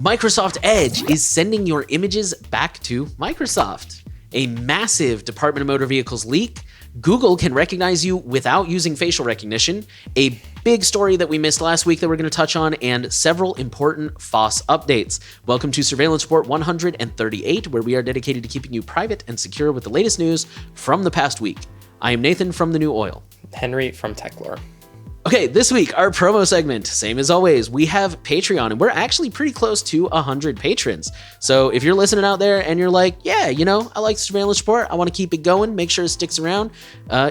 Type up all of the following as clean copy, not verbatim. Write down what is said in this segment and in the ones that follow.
Microsoft Edge is sending your images back to Microsoft. A massive Department of Motor Vehicles leak. Google can recognize you without using facial recognition. A big story that we missed last week that we're going to touch on, and several important FOSS updates. Welcome to Surveillance Report 138, where we are dedicated to keeping you private and secure with the latest news from the past week. I am Nathan from The New Oil. Henry from TechLore. Okay, this week, our promo segment, same as always, we have Patreon, and we're actually pretty close to 100 patrons. So if you're listening out there and you're like, yeah, I like Surveillance Report, I want to keep it going, make sure it sticks around,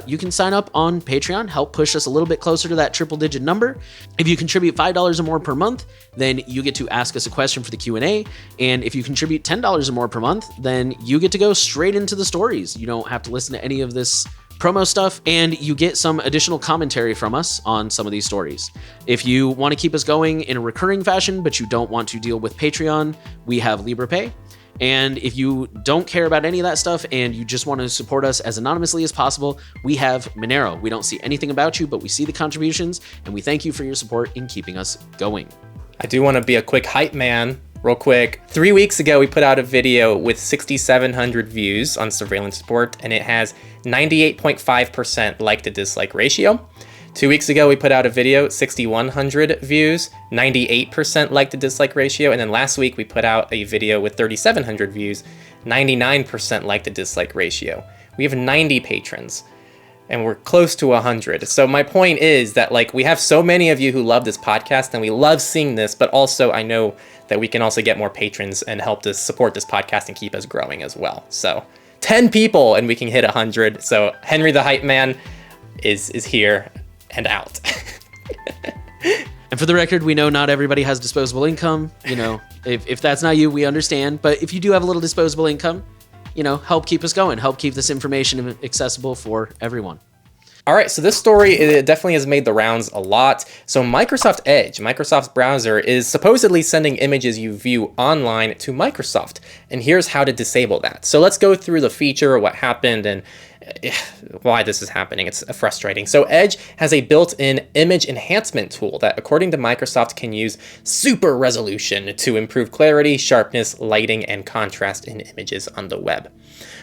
you can sign up on Patreon, help push us a little bit closer to that triple-digit number. If you contribute $5 or more per month, then you get to ask us a question for the Q&A, and if you contribute $10 or more per month, then you get to go straight into the stories. You don't have to listen to any of this promo stuff, and you get some additional commentary from us on some of these stories. If you want to keep us going in a recurring fashion, but you don't want to deal with Patreon, we have LibrePay. And if you don't care about any of that stuff and you just want to support us as anonymously as possible, we have Monero. We don't see anything about you, but we see the contributions, and we thank you for your support in keeping us going. I do want to be a quick hype man. Real quick, 3 weeks ago, we put out a video with 6,700 views on Surveillance Report, and it has 98.5% like to dislike ratio. 2 weeks ago, we put out a video, 6,100 views, 98% like to dislike ratio. And then last week, we put out a video with 3,700 views, 99% like to dislike ratio. We have 90 patrons, and we're close to 100. So my point is that we have so many of you who love this podcast, and we love seeing this, but also I know that we can also get more patrons and help to support this podcast and keep us growing as well. So 10 people and we can hit 100. So Henry the Hype Man is here and out. And for the record, we know not everybody has disposable income. If that's not you, we understand. But if you do have a little disposable income, help keep us going. Help keep this information accessible for everyone. All right, so this story it definitely has made the rounds a lot. So Microsoft Edge, Microsoft's browser, is supposedly sending images you view online to Microsoft. And here's how to disable that. So let's go through the feature, what happened, and why this is happening. It's frustrating. So Edge has a built-in image enhancement tool that, according to Microsoft, can use super resolution to improve clarity, sharpness, lighting, and contrast in images on the web.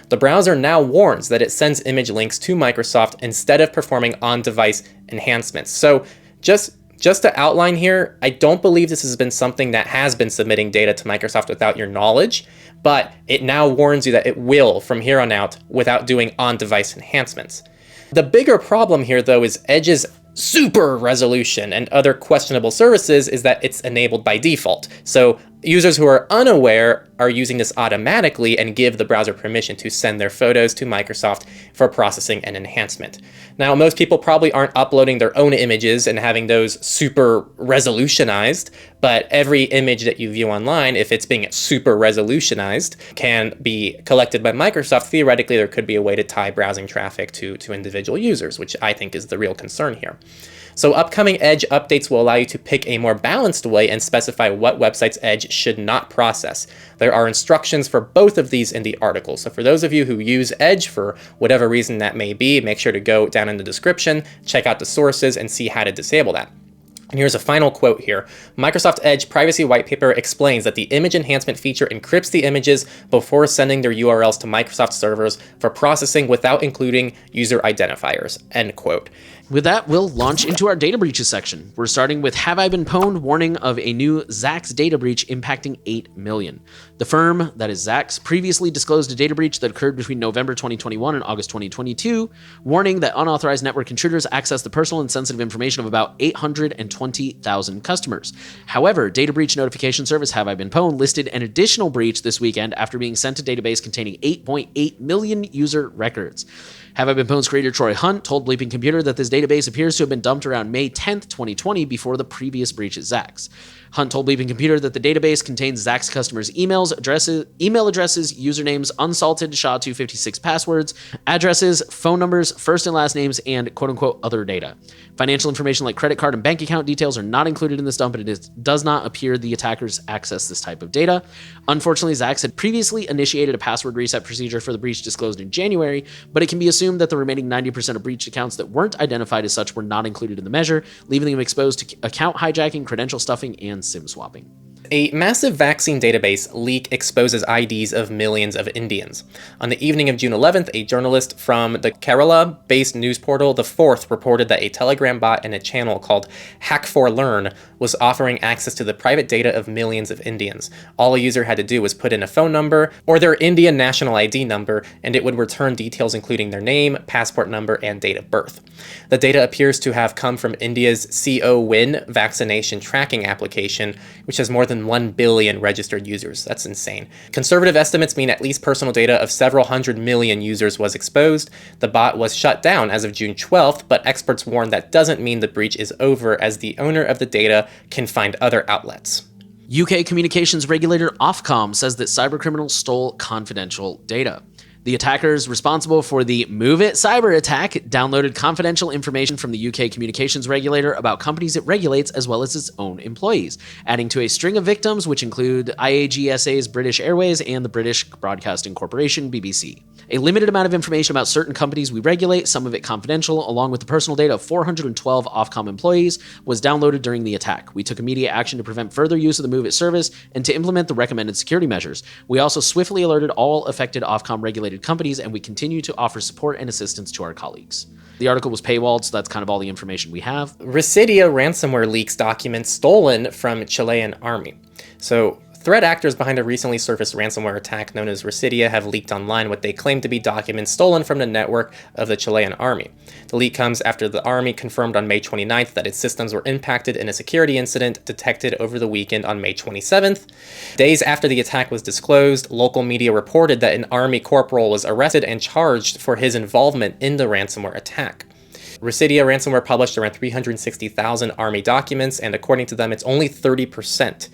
The browser now warns that it sends image links to Microsoft instead of performing on-device enhancements. So just to outline here, I don't believe this has been something that has been submitting data to Microsoft without your knowledge, but it now warns you that it will from here on out without doing on-device enhancements. The bigger problem here, though, is Edge's super resolution and other questionable services is that it's enabled by default. So users who are unaware are using this automatically and give the browser permission to send their photos to Microsoft for processing and enhancement. Now, most people probably aren't uploading their own images and having those super resolutionized, but every image that you view online, if it's being super resolutionized, can be collected by Microsoft. Theoretically, there could be a way to tie browsing traffic to individual users, which I think is the real concern here. So upcoming Edge updates will allow you to pick a more balanced way and specify what websites Edge should not process. There are instructions for both of these in the article. So for those of you who use Edge for whatever reason that may be, make sure to go down in the description, check out the sources, and see how to disable that. And here's a final quote here. Microsoft Edge Privacy White Paper explains that the image enhancement feature encrypts the images before sending their URLs to Microsoft servers for processing without including user identifiers, end quote. With that, we'll launch into our data breaches section. We're starting with Have I Been Pwned? Warning of a new Zax data breach impacting 8 million. The firm, that is Zax, previously disclosed a data breach that occurred between November 2021 and August 2022, warning that unauthorized network intruders accessed the personal and sensitive information of about 820,000 customers. However, Data Breach Notification Service Have I Been Pwned listed an additional breach this weekend after being sent a database containing 8.8 million user records. Have I Been Pwned's creator Troy Hunt told Bleeping Computer that this database appears to have been dumped around May 10th, 2020 before the previous breach at Zax. Hunt told Bleeping Computer that the database contains Zax customers' email addresses, usernames, unsalted SHA-256 passwords, addresses, phone numbers, first and last names, and quote-unquote other data. Financial information like credit card and bank account details are not included in this dump, and it does not appear the attackers access this type of data. Unfortunately, Zax had previously initiated a password reset procedure for the breach disclosed in January, but it can be assumed that the remaining 90% of breached accounts that weren't identified as such were not included in the measure, leaving them exposed to account hijacking, credential stuffing, and SIM swapping. A massive vaccine database leak exposes IDs of millions of Indians. On the evening of June 11th, a journalist from the Kerala-based news portal The Fourth reported that a Telegram bot in a channel called Hack4Learn was offering access to the private data of millions of Indians. All a user had to do was put in a phone number or their Indian national ID number, and it would return details including their name, passport number, and date of birth. The data appears to have come from India's CO-WIN vaccination tracking application, which has more than 1 billion registered users. That's insane. Conservative estimates mean at least personal data of several hundred million users was exposed. The bot was shut down as of June 12th, but experts warn that doesn't mean the breach is over, as the owner of the data can find other outlets. UK communications regulator Ofcom says that cybercriminals stole confidential data. The attackers responsible for the MoveIt cyber attack downloaded confidential information from the UK communications regulator about companies it regulates as well as its own employees, adding to a string of victims which include IAGSA's British Airways and the British Broadcasting Corporation, BBC. A limited amount of information about certain companies we regulate, some of it confidential, along with the personal data of 412 Ofcom employees, was downloaded during the attack. We took immediate action to prevent further use of the MoveIt service and to implement the recommended security measures. We also swiftly alerted all affected Ofcom regulated companies, and we continue to offer support and assistance to our colleagues. The article was paywalled, so that's kind of all the information we have. Residia ransomware leaks documents stolen from Chilean army. So, threat actors behind a recently surfaced ransomware attack known as Residia have leaked online what they claim to be documents stolen from the network of the Chilean army. The leak comes after the army confirmed on May 29th that its systems were impacted in a security incident detected over the weekend on May 27th. Days after the attack was disclosed, local media reported that an army corporal was arrested and charged for his involvement in the ransomware attack. Residia ransomware published around 360,000 army documents, and according to them, it's only 30%.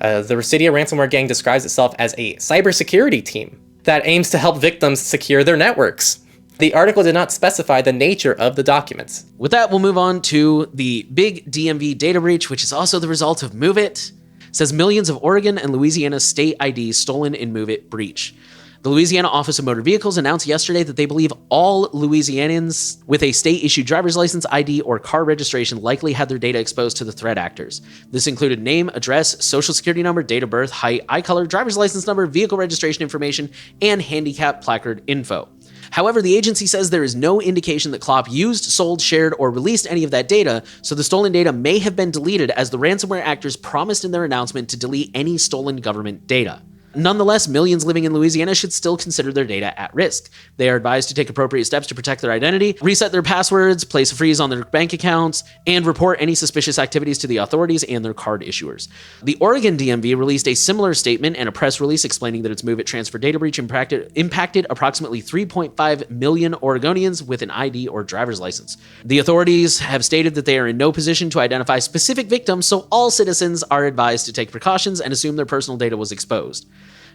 The Residia ransomware gang describes itself as a cybersecurity team that aims to help victims secure their networks. The article did not specify the nature of the documents. With that, we'll move on to the big DMV data breach, which is also the result of MoveIt. It says millions of Oregon and Louisiana state IDs stolen in MoveIt breach. The Louisiana Office of Motor Vehicles announced yesterday that they believe all Louisianans with a state-issued driver's license, ID, or car registration likely had their data exposed to the threat actors. This included name, address, social security number, date of birth, height, eye color, driver's license number, vehicle registration information, and handicap placard info. However, the agency says there is no indication that Clop used, sold, shared, or released any of that data, so the stolen data may have been deleted as the ransomware actors promised in their announcement to delete any stolen government data. Nonetheless, millions living in Louisiana should still consider their data at risk. They are advised to take appropriate steps to protect their identity, reset their passwords, place a freeze on their bank accounts, and report any suspicious activities to the authorities and their card issuers. The Oregon DMV released a similar statement and a press release explaining that its MoveIt transfer data breach impacted approximately 3.5 million Oregonians with an ID or driver's license. The authorities have stated that they are in no position to identify specific victims, so all citizens are advised to take precautions and assume their personal data was exposed.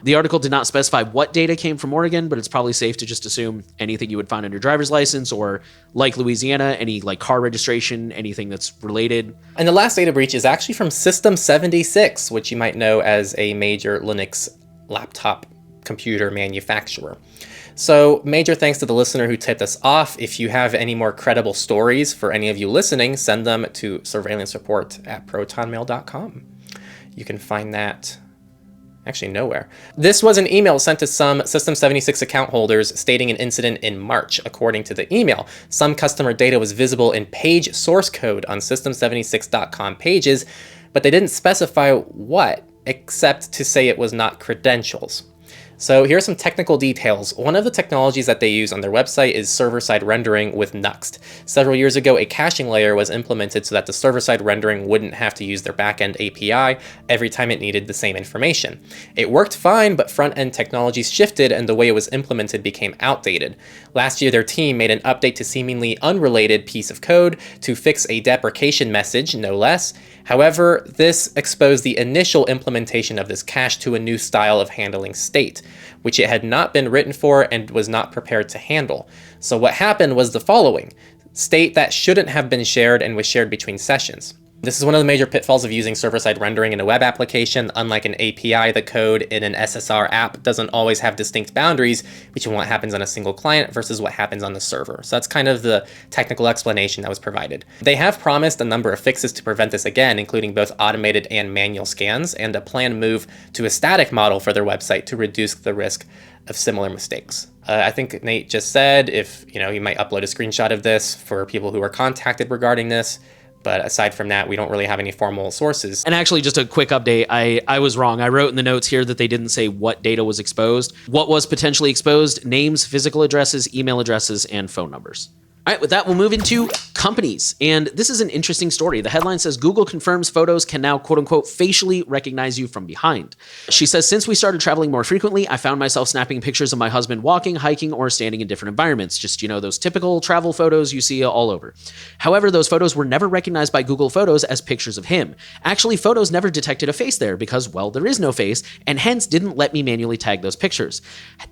The article did not specify what data came from Oregon, but it's probably safe to just assume anything you would find on your driver's license, or like Louisiana, any like car registration, anything that's related. And the last data breach is actually from System76, which you might know as a major Linux laptop computer manufacturer. So major thanks to the listener who tipped us off. If you have any more credible stories for any of you listening, send them to surveillancereport@protonmail.com. You can find that actually nowhere. This was an email sent to some System76 account holders stating an incident in March. According to the email, some customer data was visible in page source code on System76.com pages, but they didn't specify what, except to say it was not credentials. So here's some technical details. One of the technologies that they use on their website is server-side rendering with Nuxt. Several years ago, a caching layer was implemented so that the server-side rendering wouldn't have to use their backend API every time it needed the same information. It worked fine, but front-end technologies shifted and the way it was implemented became outdated. Last year, their team made an update to seemingly unrelated piece of code to fix a deprecation message, no less. However, this exposed the initial implementation of this cache to a new style of handling state, which it had not been written for and was not prepared to handle. So what happened was the following: state that shouldn't have been shared and was shared between sessions. This is one of the major pitfalls of using server-side rendering in a web application. Unlike an API, the code in an SSR app doesn't always have distinct boundaries between what happens on a single client versus what happens on the server. So that's kind of the technical explanation that was provided. They have promised a number of fixes to prevent this again, including both automated and manual scans, and a planned move to a static model for their website to reduce the risk of similar mistakes. I think Nate just said if you might upload a screenshot of this for people who are contacted regarding this. But aside from that, we don't really have any formal sources. And actually, just a quick update. I was wrong. I wrote in the notes here that they didn't say what data was exposed. What was potentially exposed: names, physical addresses, email addresses, and phone numbers. All right, with that, we'll move into companies. And this is an interesting story. The headline says Google confirms photos can now, quote unquote, facially recognize you from behind. She says, since we started traveling more frequently, I found myself snapping pictures of my husband walking, hiking, or standing in different environments. Just, those typical travel photos you see all over. However, those photos were never recognized by Google Photos as pictures of him. Actually, Photos never detected a face there because, well, there is no face, and hence didn't let me manually tag those pictures.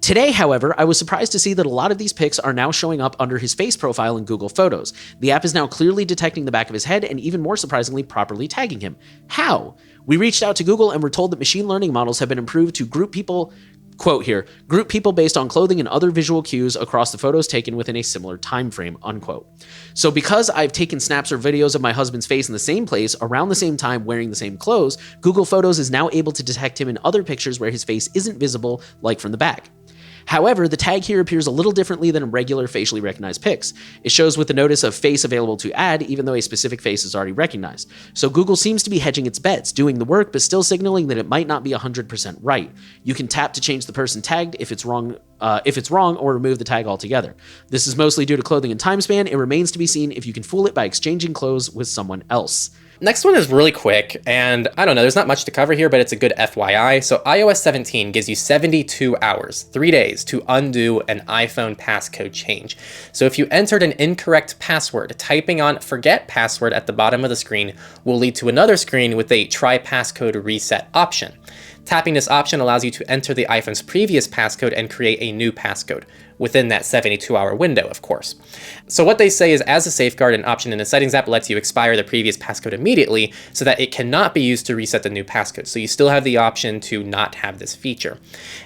Today, however, I was surprised to see that a lot of these pics are now showing up under his face profile in Google Photos. The app is now clearly detecting the back of his head and, even more surprisingly, properly tagging him. How? We reached out to Google and were told that machine learning models have been improved to group people, quote here, group people based on clothing and other visual cues across the photos taken within a similar time frame, unquote. So because I've taken snaps or videos of my husband's face in the same place around the same time wearing the same clothes, Google Photos is now able to detect him in other pictures where his face isn't visible, like from the back. However, the tag here appears a little differently than regular facially recognized pics. It shows with the notice of face available to add, even though a specific face is already recognized. So Google seems to be hedging its bets, doing the work, but still signaling that it might not be 100% right. You can tap to change the person tagged if it's wrong, or remove the tag altogether. This is mostly due to clothing and time span. It remains to be seen if you can fool it by exchanging clothes with someone else. Next one is really quick, and I don't know, there's not much to cover here, but it's a good FYI. So iOS 17 gives you 72 hours, 3 days, to undo an iPhone passcode change. So if you entered an incorrect password, typing on forget password at the bottom of the screen will lead to another screen with a try passcode reset option. Tapping this option allows you to enter the iPhone's previous passcode and create a new passcode, within that 72-hour window, of course. So what they say is, as a safeguard, an option in the Settings app lets you expire the previous passcode immediately so that it cannot be used to reset the new passcode. So you still have the option to not have this feature.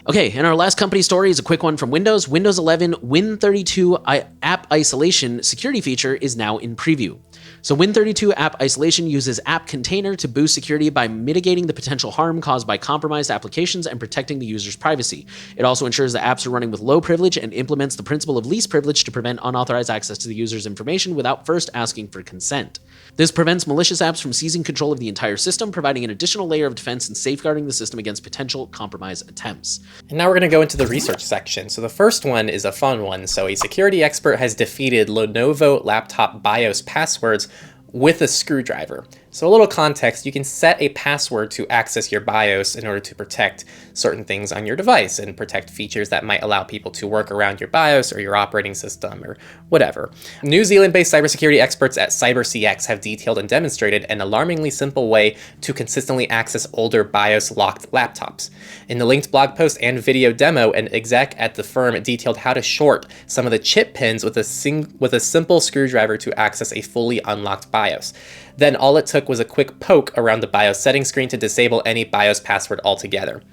Okay, and our last company story is a quick one from Windows. Windows 11 Win32 app isolation security feature is now in preview. So Win32 app isolation uses app container to boost security by mitigating the potential harm caused by compromised applications and protecting the user's privacy. It also ensures that apps are running with low privilege and implements the principle of least privilege to prevent unauthorized access to the user's information without first asking for consent. This prevents malicious apps from seizing control of the entire system, providing an additional layer of defense and safeguarding the system against potential compromise attempts. And now we're going to go into the research section. So the first one is a fun one. So a security expert has defeated Lenovo laptop BIOS passwords with a screwdriver. So a little context, you can set a password to access your BIOS in order to protect certain things on your device and protect features that might allow people to work around your BIOS or your operating system or whatever. New Zealand-based cybersecurity experts at CyberCX have detailed and demonstrated an alarmingly simple way to consistently access older BIOS-locked laptops. In the linked blog post and video demo, an exec at the firm detailed how to short some of the chip pins with a simple screwdriver to access a fully unlocked BIOS. Then all it took was a quick poke around the BIOS settings screen to disable any BIOS password altogether.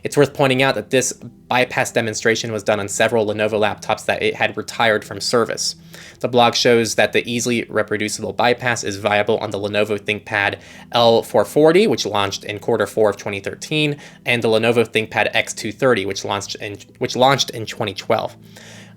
It's worth pointing out that this bypass demonstration was done on several Lenovo laptops that it had retired from service. The blog shows that the easily reproducible bypass is viable on the Lenovo ThinkPad L440, which launched in Q4 of 2013, and the Lenovo ThinkPad X230, which launched in 2012.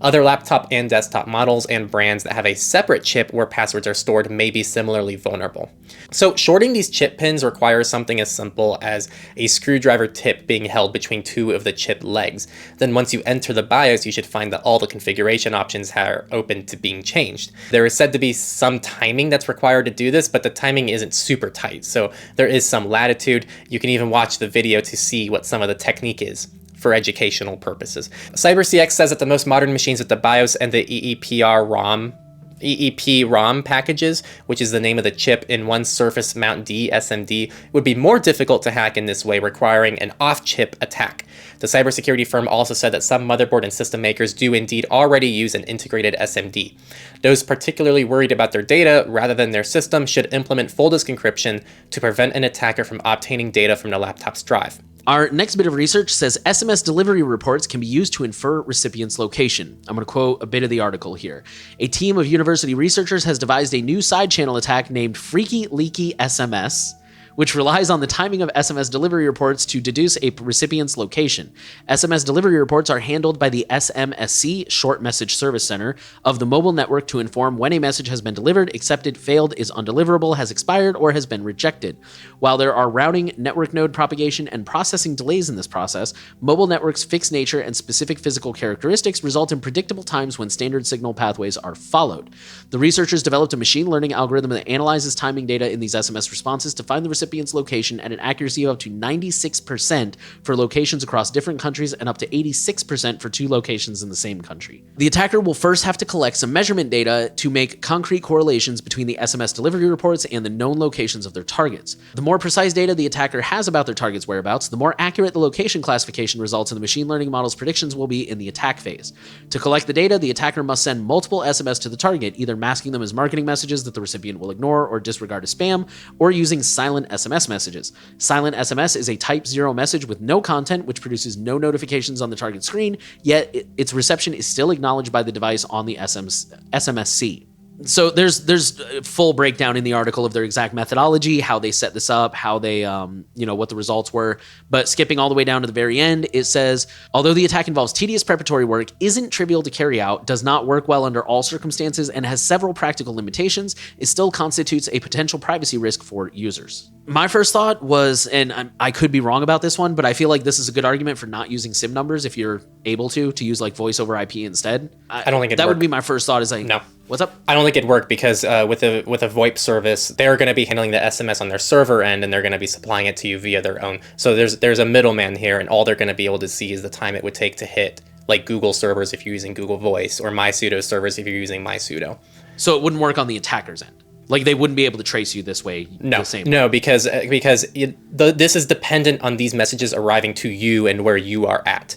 Other laptop and desktop models and brands that have a separate chip where passwords are stored may be similarly vulnerable. So shorting these chip pins requires something as simple as a screwdriver tip being held between two of the chip legs. Then once you enter the BIOS, you should find that all the configuration options are open to being changed. There is said to be some timing that's required to do this, but the timing isn't super tight, so there is some latitude. You can even watch the video to see what some of the technique is for educational purposes. CyberCX says that the most modern machines with the BIOS and the EEPR ROM EEPROM packages, which is the name of the chip in one Surface Mount D SMD, would be more difficult to hack in this way, requiring an off-chip attack. The cybersecurity firm also said that some motherboard and system makers do indeed already use an integrated SMD. Those particularly worried about their data rather than their system should implement full disk encryption to prevent an attacker from obtaining data from the laptop's drive. Our next bit of research says SMS delivery reports can be used to infer recipient's location. I'm going to quote a bit of the article here. A team of university researchers has devised a new side channel attack named Freaky Leaky SMS, which relies on the timing of SMS delivery reports to deduce a recipient's location. SMS delivery reports are handled by the SMSC, Short Message Service Center, of the mobile network to inform when a message has been delivered, accepted, failed, is undeliverable, has expired, or has been rejected. While there are routing, network node propagation, and processing delays in this process, mobile networks' fixed nature and specific physical characteristics result in predictable times when standard signal pathways are followed. The researchers developed a machine learning algorithm that analyzes timing data in these SMS responses to find the recipient's location at an accuracy of up to 96% for locations across different countries and up to 86% for two locations in the same country. The attacker will first have to collect some measurement data to make concrete correlations between the SMS delivery reports and the known locations of their targets. The more precise data the attacker has about their target's whereabouts, the more accurate the location classification results in the machine learning model's predictions will be in the attack phase. To collect the data, the attacker must send multiple SMS to the target, either masking them as marketing messages that the recipient will ignore or disregard as spam, or using silent SMS messages. Silent SMS is a type 0 message with no content, which produces no notifications on the target screen, yet its reception is still acknowledged by the device on the SMSC. So there's a full breakdown in the article of their exact methodology, how they set this up, how they, what the results were. But skipping all the way down to the very end, it says, although the attack involves tedious preparatory work, isn't trivial to carry out, does not work well under all circumstances, and has several practical limitations, it still constitutes a potential privacy risk for users. My first thought was, and I could be wrong about this one, but I feel like this is a good argument for not using SIM numbers if you're able to use like voice over IP instead. I don't think it'd that work. would be my first thought. Is like, no. What's up? I don't think it'd work because with a VoIP service, they're going to be handling the SMS on their server end, and they're going to be supplying it to you via their own. So there's a middleman here, and all they're going to be able to see is the time it would take to hit like Google servers if you're using Google Voice, or MySudo servers if you're using MySudo. So it wouldn't work on the attacker's end. Like they wouldn't be able to trace you this way. No, the same no, because this is dependent on these messages arriving to you and where you are at.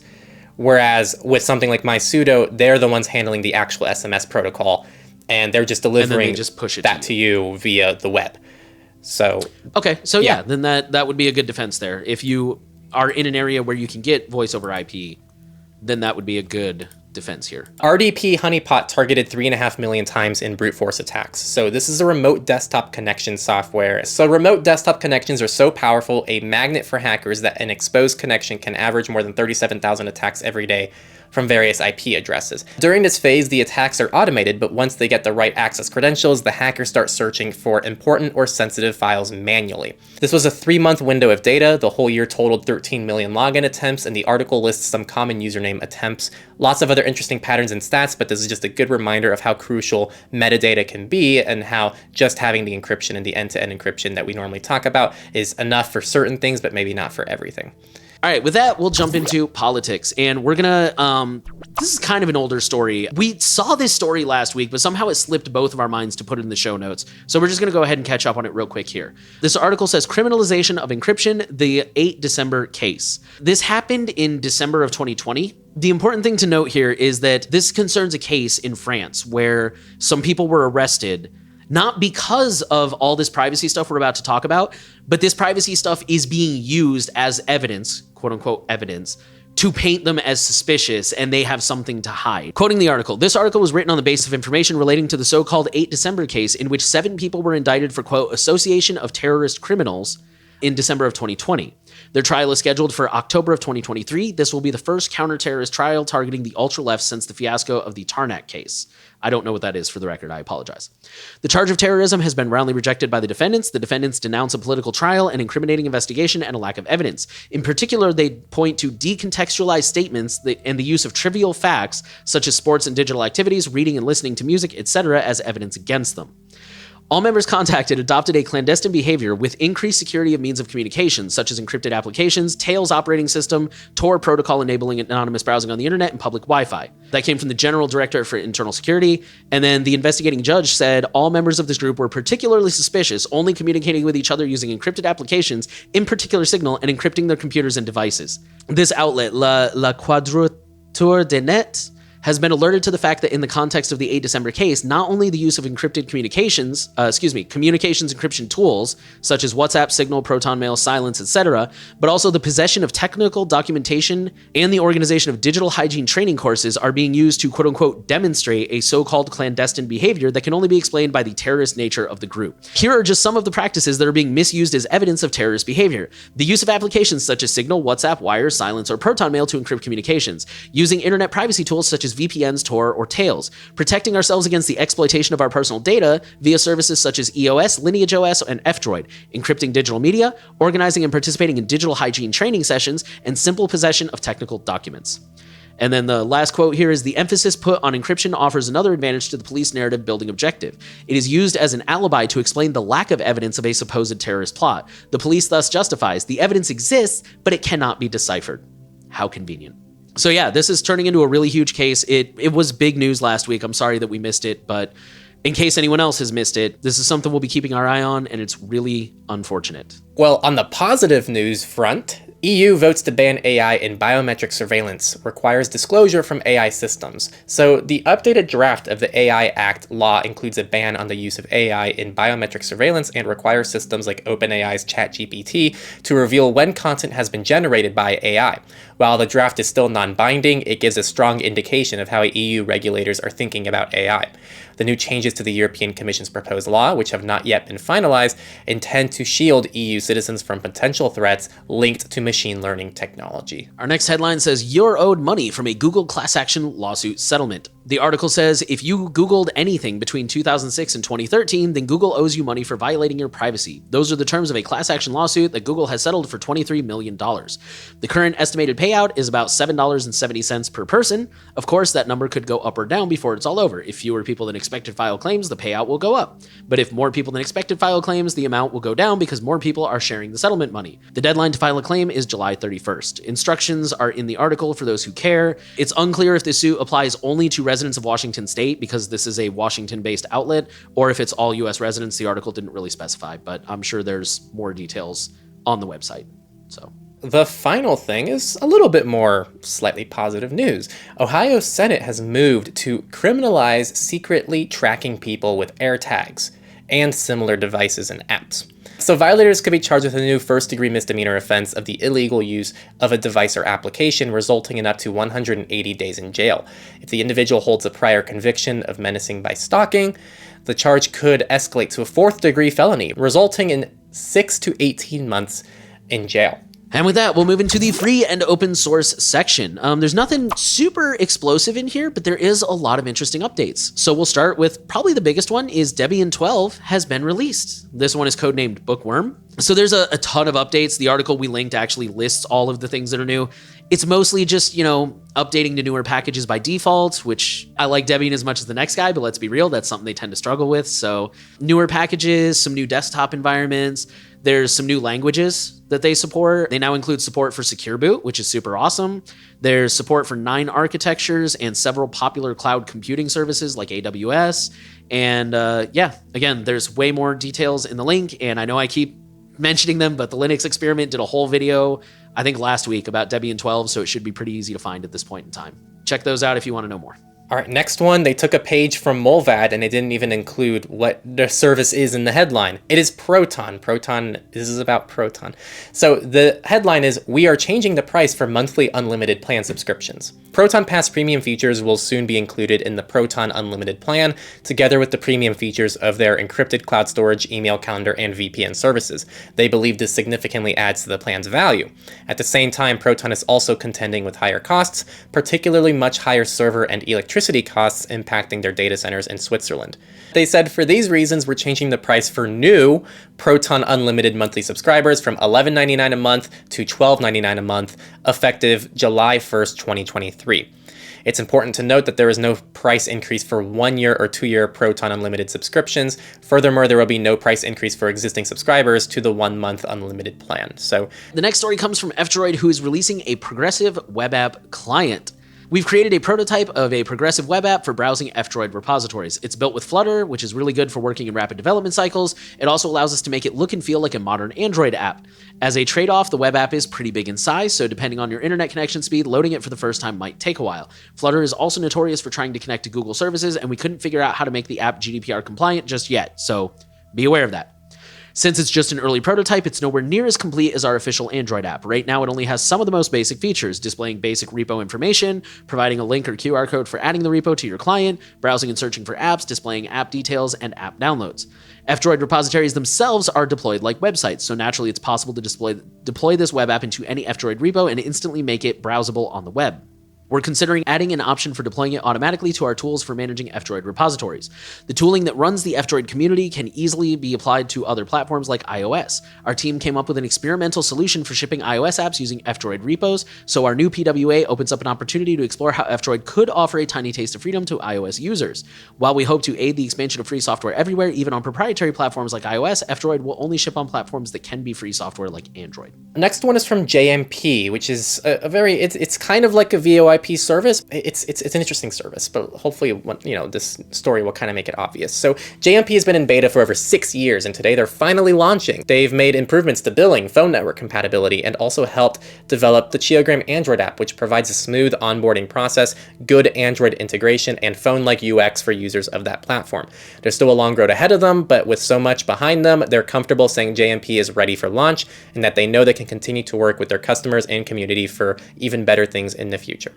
Whereas with something like MySudo, they're the ones handling the actual SMS protocol, and they're just delivering that to you via the web. So okay, so yeah, then that would be a good defense there. If you are in an area where you can get voice over IP, then that would be a good defense here. RDP Honeypot targeted 3.5 million times in brute force attacks. So this is a remote desktop connection software. So remote desktop connections are so powerful, a magnet for hackers, that an exposed connection can average more than 37,000 attacks every day from various IP addresses. During this phase, the attacks are automated, but once they get the right access credentials, the hackers start searching for important or sensitive files manually. This was a 3-month window of data. The whole year totaled 13 million login attempts, and the article lists some common username attempts. Lots of other interesting patterns and stats, but this is just a good reminder of how crucial metadata can be, and how just having the encryption and the end-to-end encryption that we normally talk about is enough for certain things, but maybe not for everything. All right, with that, we'll jump into politics, and we're gonna, this is kind of an older story. We saw this story last week, but somehow it slipped both of our minds to put it in the show notes. So we're just gonna go ahead and catch up on it real quick here. This article says, criminalization of encryption, the 8 December case. This happened in December of 2020. The important thing to note here is that this concerns a case in France where some people were arrested, not because of all this privacy stuff we're about to talk about, but this privacy stuff is being used as evidence, quote unquote evidence, to paint them as suspicious, and they have something to hide. Quoting the article, this article was written on the basis of information relating to the so-called 8 December case, in which 7 people were indicted for, quote, association of terrorist criminals in December of 2020. Their trial is scheduled for October of 2023. This will be the first counter-terrorist trial targeting the ultra-left since the fiasco of the Tarnac case. I don't know what that is, for the record. I apologize. The charge of terrorism has been roundly rejected by the defendants. The defendants denounce a political trial, an incriminating investigation, and a lack of evidence. In particular, they point to decontextualized statements and the use of trivial facts, such as sports and digital activities, reading and listening to music, etc., as evidence against them. All members contacted adopted a clandestine behavior with increased security of means of communication, such as encrypted applications, Tails operating system, Tor protocol enabling anonymous browsing on the internet, and public Wi-Fi. That came from the General Director for Internal Security. And then the investigating judge said all members of this group were particularly suspicious, only communicating with each other using encrypted applications, in particular Signal, and encrypting their computers and devices. This outlet, La Quadrature de Net, has been alerted to the fact that in the context of the 8 December case, not only the use of encrypted communications encryption tools, such as WhatsApp, Signal, Proton Mail, Silence, etc., but also the possession of technical documentation and the organization of digital hygiene training courses are being used to quote-unquote demonstrate a so-called clandestine behavior that can only be explained by the terrorist nature of the group. Here are just some of the practices that are being misused as evidence of terrorist behavior. The use of applications such as Signal, WhatsApp, Wire, Silence, or Proton Mail to encrypt communications. Using internet privacy tools such as VPNs, Tor, or Tails, protecting ourselves against the exploitation of our personal data via services such as EOS, Lineage OS, and F-Droid, encrypting digital media, organizing and participating in digital hygiene training sessions, and simple possession of technical documents. And then the last quote here is, the emphasis put on encryption offers another advantage to the police narrative building objective. It is used as an alibi to explain the lack of evidence of a supposed terrorist plot. The police thus justifies the evidence exists, but it cannot be deciphered. How convenient. So yeah, this is turning into a really huge case. It was big news last week. I'm sorry that we missed it, but in case anyone else has missed it, this is something we'll be keeping our eye on, and it's really unfortunate. Well, on the positive news front, EU votes to ban AI in biometric surveillance, requires disclosure from AI systems. So the updated draft of the AI Act law includes a ban on the use of AI in biometric surveillance and requires systems like OpenAI's ChatGPT to reveal when content has been generated by AI. While the draft is still non-binding, it gives a strong indication of how EU regulators are thinking about AI. The new changes to the European Commission's proposed law, which have not yet been finalized, intend to shield EU citizens from potential threats linked to machine learning technology. Our next headline says, you're owed money from a Google class action lawsuit settlement. The article says, if you Googled anything between 2006 and 2013, then Google owes you money for violating your privacy. Those are the terms of a class action lawsuit that Google has settled for $23 million. The current estimated payout is about $7.70 per person. Of course, that number could go up or down before it's all over. If fewer people than expected file claims, the payout will go up. But if more people than expected file claims, the amount will go down because more people are sharing the settlement money. The deadline to file a claim is July 31st. Instructions are in the article for those who care. It's unclear if this suit applies only to residents of Washington state because this is a Washington-based outlet, or if it's all US residents. The article didn't really specify, but I'm sure there's more details on the website. So the final thing is a little bit more slightly positive news. Ohio Senate has moved to criminalize secretly tracking people with AirTags and similar devices and apps. So violators could be charged with a new first-degree misdemeanor offense of the illegal use of a device or application, resulting in up to 180 days in jail. If the individual holds a prior conviction of menacing by stalking, the charge could escalate to a fourth-degree felony, resulting in 6 to 18 months in jail. And with that, we'll move into the free and open source section. There's nothing super explosive in here, but there is a lot of interesting updates. So we'll start with probably the biggest one is Debian 12 has been released. This one is codenamed Bookworm. So there's a ton of updates. The article we linked actually lists all of the things that are new. It's mostly just, updating to newer packages by default, which I like Debian as much as the next guy, but let's be real, that's something they tend to struggle with. So newer packages, some new desktop environments. There's some new languages that they support. They now include support for Secure Boot, which is super awesome. There's support for 9 architectures and several popular cloud computing services like AWS. And again, there's way more details in the link. And I know I keep mentioning them, but the Linux Experiment did a whole video, I think last week, about Debian 12, so it should be pretty easy to find at this point in time. Check those out if you want to know more. All right, next one, they took a page from Mullvad and they didn't even include what the service is in the headline. It is Proton. This is about Proton. So the headline is, we are changing the price for monthly unlimited plan subscriptions. Proton Pass premium features will soon be included in the Proton Unlimited plan, together with the premium features of their encrypted cloud storage, email calendar, and VPN services. They believe this significantly adds to the plan's value. At the same time, Proton is also contending with higher costs, particularly much higher server and electricity costs impacting their data centers in Switzerland. They said, for these reasons, we're changing the price for new Proton Unlimited monthly subscribers from $11.99 a month to $12.99 a month, effective July 1st, 2023. It's important to note that there is no price increase for 1 year or 2-year Proton Unlimited subscriptions. Furthermore, there will be no price increase for existing subscribers to the 1-month unlimited plan. So the next story comes from F-Droid, who is releasing a progressive web app client. We've created a prototype of a progressive web app for browsing F-Droid repositories. It's built with Flutter, which is really good for working in rapid development cycles. It also allows us to make it look and feel like a modern Android app. As a trade-off, the web app is pretty big in size, so depending on your internet connection speed, loading it for the first time might take a while. Flutter is also notorious for trying to connect to Google services, and we couldn't figure out how to make the app GDPR compliant just yet, so be aware of that. Since it's just an early prototype, it's nowhere near as complete as our official Android app. Right now, it only has some of the most basic features, displaying basic repo information, providing a link or QR code for adding the repo to your client, browsing and searching for apps, displaying app details, and app downloads. F-Droid repositories themselves are deployed like websites, so naturally it's possible to deploy this web app into any F-Droid repo and instantly make it browsable on the web. We're considering adding an option for deploying it automatically to our tools for managing F-Droid repositories. The tooling that runs the F-Droid community can easily be applied to other platforms like iOS. Our team came up with an experimental solution for shipping iOS apps using F-Droid repos, so our new PWA opens up an opportunity to explore how F-Droid could offer a tiny taste of freedom to iOS users. While we hope to aid the expansion of free software everywhere, even on proprietary platforms like iOS, F-Droid will only ship on platforms that can be free software like Android. Next one is from JMP, which is it's kind of like a VoIP service. It's an interesting service, but hopefully, this story will kind of make it obvious. So JMP has been in beta for over 6 years, and today they're finally launching. They've made improvements to billing, phone network compatibility, and also helped develop the Chiyogram Android app, which provides a smooth onboarding process, good Android integration, and phone-like UX for users of that platform. There's still a long road ahead of them, but with so much behind them, they're comfortable saying JMP is ready for launch, and that they know they can continue to work with their customers and community for even better things in the future.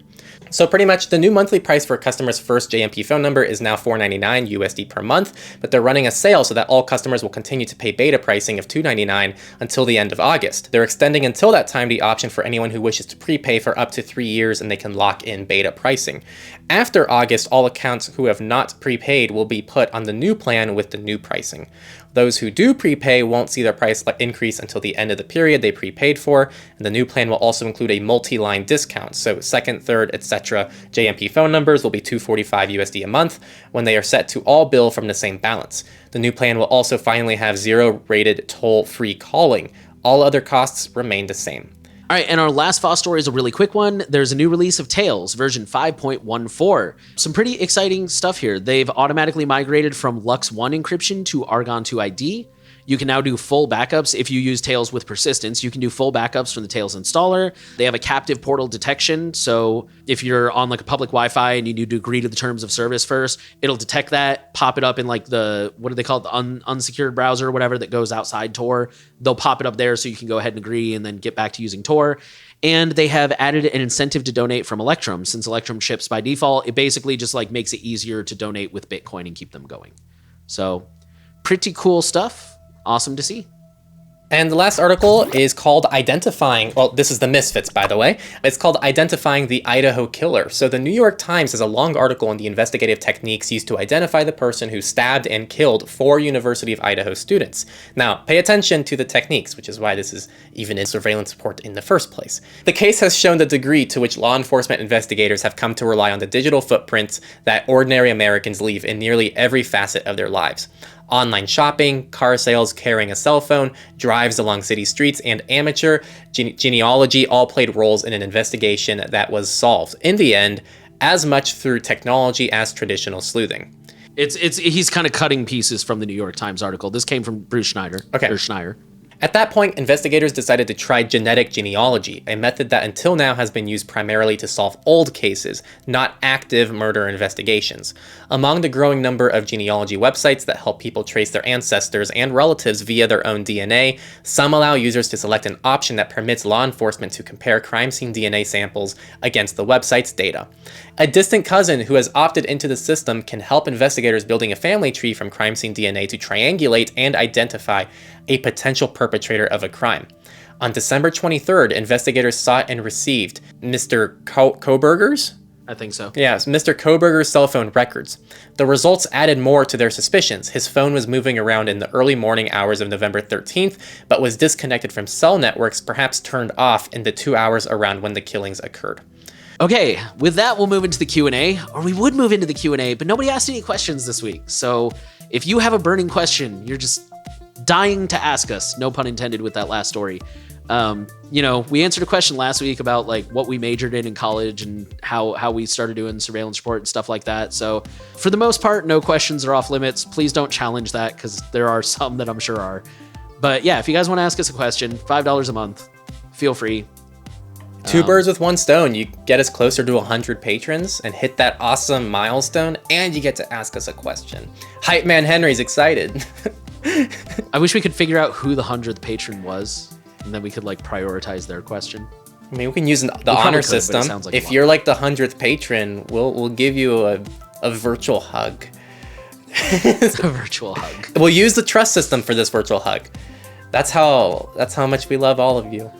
So pretty much the new monthly price for a customer's first JMP phone number is now $4.99 USD per month, but they're running a sale so that all customers will continue to pay beta pricing of $2.99 until the end of August. They're extending until that time the option for anyone who wishes to prepay for up to 3 years, and they can lock in beta pricing. After August, all accounts who have not prepaid will be put on the new plan with the new pricing. Those who do prepay won't see their price increase until the end of the period they prepaid for, and the new plan will also include a multi-line discount. So second, third, etc. JMP phone numbers will be $245 USD a month when they are set to all bill from the same balance. The new plan will also finally have 0-rated toll-free calling. All other costs remain the same. All right, and our last FOSS story is a really quick one. There's a new release of Tails, version 5.14. Some pretty exciting stuff here. They've automatically migrated from Lux 1 encryption to Argon 2 ID. You can now do full backups if you use Tails with persistence. You can do full backups from the Tails installer. They have a captive portal detection, so if you're on like a public Wi-Fi and you need to agree to the terms of service first, it'll detect that, pop it up in like the, what do they call it, the unsecured browser or whatever that goes outside Tor. They'll pop it up there so you can go ahead and agree and then get back to using Tor. And they have added an incentive to donate from Electrum. Since Electrum ships by default, it basically just like makes it easier to donate with Bitcoin and keep them going. So pretty cool stuff. Awesome to see. And the last article is called Identifying, well, this is the Misfits, by the way. It's called Identifying the Idaho Killer. So the New York Times has a long article on the investigative techniques used to identify the person who stabbed and killed 4 University of Idaho students. Now, pay attention to the techniques, which is why this is even in surveillance report in the first place. The case has shown the degree to which law enforcement investigators have come to rely on the digital footprints that ordinary Americans leave in nearly every facet of their lives. Online shopping, car sales, carrying a cell phone, drives along city streets, and amateur genealogy all played roles in an investigation that was solved, in the end, as much through technology as traditional sleuthing. He's kind of cutting pieces from the New York Times article. This came from Bruce Schneider. Okay. Or Schneier. At that point, investigators decided to try genetic genealogy, a method that until now has been used primarily to solve old cases, not active murder investigations. Among the growing number of genealogy websites that help people trace their ancestors and relatives via their own DNA, some allow users to select an option that permits law enforcement to compare crime scene DNA samples against the website's data. A distant cousin who has opted into the system can help investigators building a family tree from crime scene DNA to triangulate and identify a potential perpetrator of a crime. On December 23rd, investigators sought and received Mr. Koberger's? I think so. Yes, Mr. Koberger's cell phone records. The results added more to their suspicions. His phone was moving around in the early morning hours of November 13th, but was disconnected from cell networks, perhaps turned off in the 2 hours around when the killings occurred. Okay, with that, we'll move into the Q&A, or we would move into the Q&A, but nobody asked any questions this week. So if you have a burning question, you're just dying to ask us, no pun intended with that last story. We answered a question last week about like what we majored in college and how we started doing surveillance report and stuff like that. So for the most part, no questions are off limits. Please don't challenge that because there are some that I'm sure are. But yeah, if you guys want to ask us a question, $5 a month, feel free. Two birds with one stone. You get us closer to 100 patrons and hit that awesome milestone, and you get to ask us a question. Hype Man Henry's excited. I wish we could figure out who the 100th patron was, and then we could like prioritize their question. I mean, we can use the honor system. Like if you're like the 100th patron, we'll give you a virtual hug. A virtual hug. We'll use the trust system for this virtual hug. That's how much we love all of you.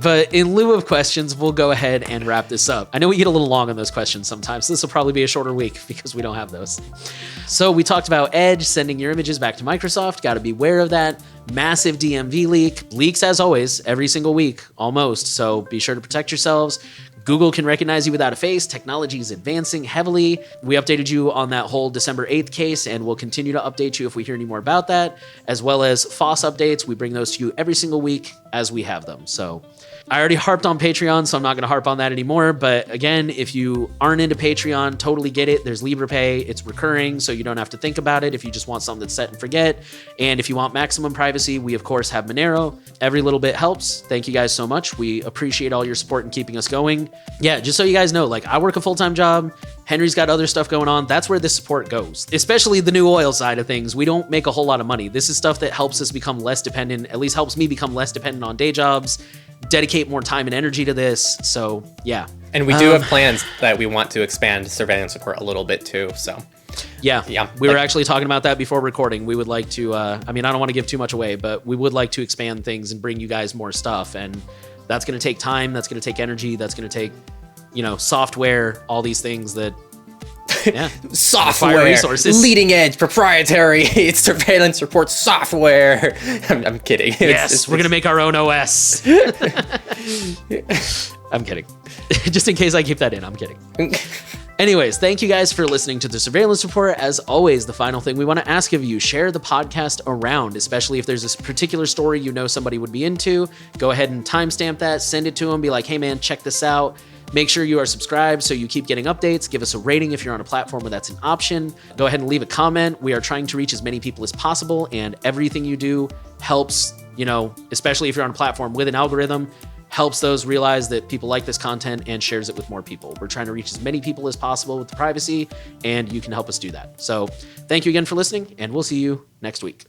But in lieu of questions, we'll go ahead and wrap this up. I know we get a little long on those questions sometimes, so this will probably be a shorter week because we don't have those. So we talked about Edge sending your images back to Microsoft. Got to be aware of that. Massive DMV leak. Leaks, as always, every single week, almost. So be sure to protect yourselves. Google can recognize you without a face. Technology is advancing heavily. We updated you on that whole December 8th case, and we'll continue to update you if we hear any more about that, as well as FOSS updates. We bring those to you every single week as we have them. So I already harped on Patreon, so I'm not going to harp on that anymore. But again, if you aren't into Patreon, totally get it. There's LibrePay. It's recurring, so you don't have to think about it if you just want something that's set and forget. And if you want maximum privacy, we, of course, have Monero. Every little bit helps. Thank you guys so much. We appreciate all your support in keeping us going. Yeah, just so you guys know, like I work a full-time job. Henry's got other stuff going on. That's where this support goes, especially the new oil side of things. We don't make a whole lot of money. This is stuff that helps us become less dependent, at least helps me become less dependent on day jobs, dedicate more time and energy to this. So yeah. And we do have plans that we want to expand surveillance support a little bit too. So yeah. We were actually talking about that before recording. We would like to, I don't want to give too much away, but we would like to expand things and bring you guys more stuff. And that's going to take time. That's going to take energy. That's going to take, software, all these things that, software, resources, leading edge, proprietary, it's surveillance report software. I'm kidding. Yes, we're going to make our own OS. I'm kidding. Just in case I keep that in, I'm kidding. Anyways, thank you guys for listening to the Surveillance Report. As always, the final thing we want to ask of you, share the podcast around, especially if there's a particular story you know somebody would be into. Go ahead and timestamp that, send it to them, be like, hey man, check this out. Make sure you are subscribed so you keep getting updates. Give us a rating if you're on a platform where that's an option. Go ahead and leave a comment. We are trying to reach as many people as possible, and everything you do helps, especially if you're on a platform with an algorithm, helps those realize that people like this content and shares it with more people. We're trying to reach as many people as possible with the privacy, and you can help us do that. So thank you again for listening, and we'll see you next week.